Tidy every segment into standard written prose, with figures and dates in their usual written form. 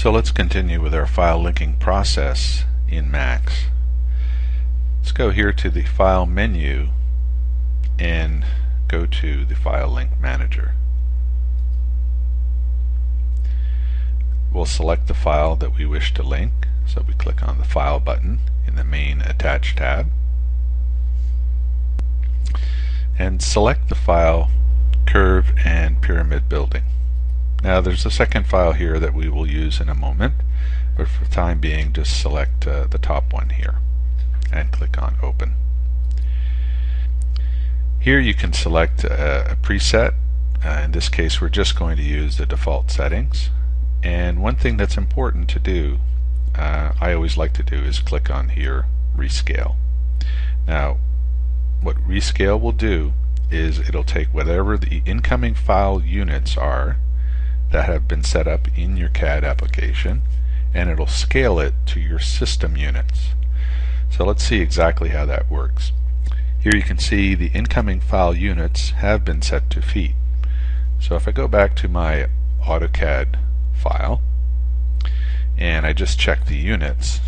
So let's continue with our file linking process in Max. Let's go here to the File menu and go to the File Link Manager. We'll select the file that we wish to link, so we click on the File button in the main Attach tab and select the file Curve and Pyramid Building. Now there's a second file here that we will use in a moment, but for the time being just select the top one here and click on Open. Here you can select a preset. In this case we're just going to use the default settings, and one thing that's important to do, I always like to do, is click on here Rescale. Now what Rescale will do is it'll take whatever the incoming file units are that have been set up in your CAD application, and it'll scale it to your system units. So let's see exactly how that works. Here you can see the incoming file units have been set to feet. So if I go back to my AutoCAD file and I just check the units,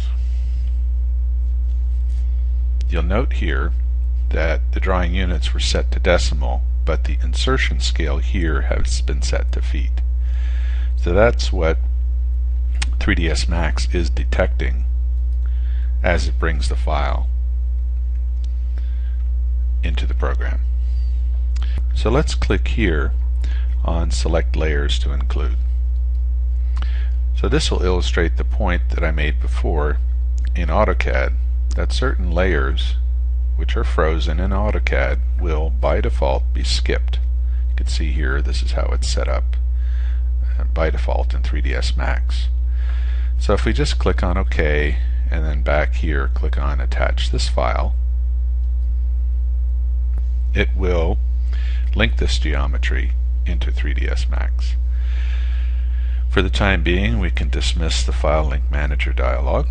you'll note here that the drawing units were set to decimal, but the insertion scale here has been set to feet. So that's what 3ds Max is detecting as it brings the file into the program. So let's click here on Select Layers to Include. So this will illustrate the point that I made before in AutoCAD, that certain layers which are frozen in AutoCAD will by default be skipped. You can see here this is how it's set up by default in 3ds Max. So if we just click on OK and then back here click on Attach this file, it will link this geometry into 3ds Max. For the time being we can dismiss the File Link Manager dialog,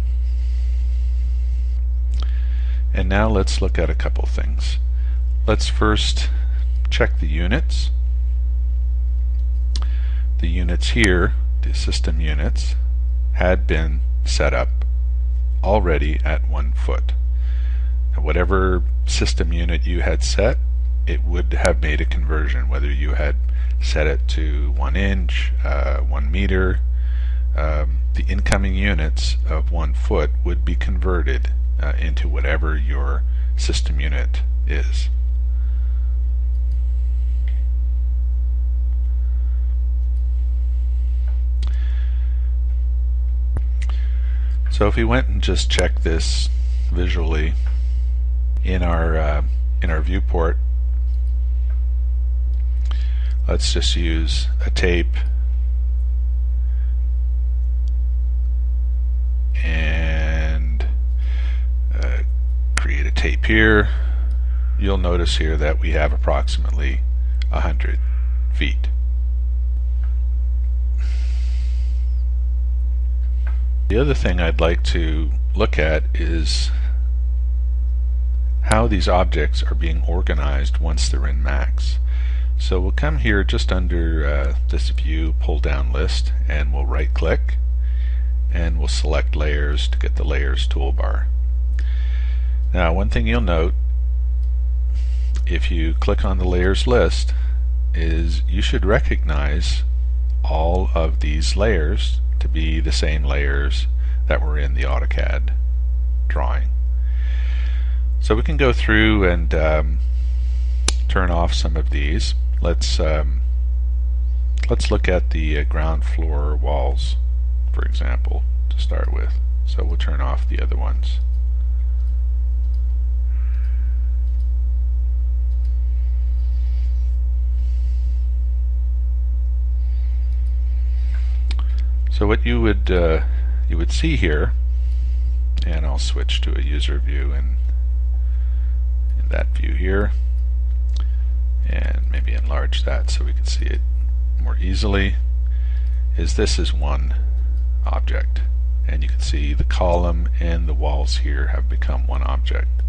and now let's look at a couple things. Let's first check the units. The units here, the system units, had been set up already at 1 foot. Now, whatever system unit you had set, it would have made a conversion, whether you had set it to 1 inch, 1 meter. The incoming units of 1 foot would be converted into whatever your system unit is. So if we went and just checked this visually in our viewport, let's just use a tape and create a tape here. You'll notice here that we have approximately 100 feet. The other thing I'd like to look at is how these objects are being organized once they're in Max. So we'll come here just under this View pull-down list, and we'll right-click and we'll select Layers to get the Layers toolbar. Now one thing you'll note if you click on the Layers list is you should recognize all of these layers to be the same layers that were in the AutoCAD drawing. So we can go through and turn off some of these. Let's look at the ground floor walls, for example, to start with. So we'll turn off the other ones. So what you would see here, and I'll switch to a user view in that view here, and maybe enlarge that so we can see it more easily, is this is one object, and you can see the column and the walls here have become one object.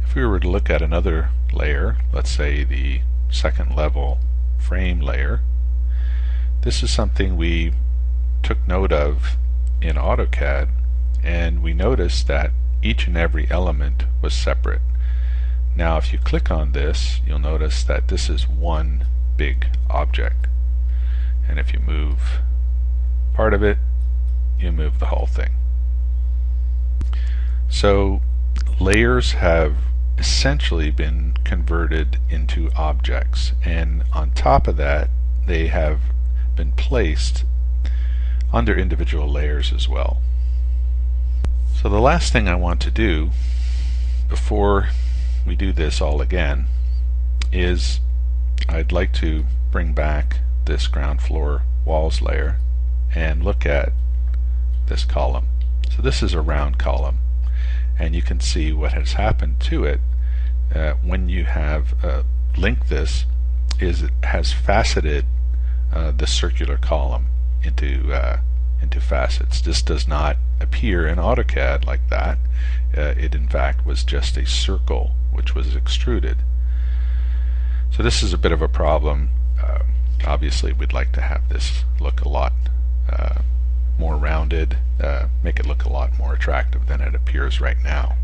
If we were to look at another layer, let's say the second level frame layer, this is something we took note of in AutoCAD, and we noticed that each and every element was separate. Now if you click on this, you'll notice that this is one big object, and if you move part of it, you move the whole thing. So layers have essentially been converted into objects, and on top of that they have been placed under individual layers as well. So the last thing I want to do before we do this all again is I'd like to bring back this ground floor walls layer and look at this column. So this is a round column, and you can see what has happened to it when you have linked this is it has faceted the circular column into facets. This does not appear in AutoCAD like that. It in fact was just a circle which was extruded. So this is a bit of a problem. Obviously we'd like to have this look a lot more rounded, make it look a lot more attractive than it appears right now.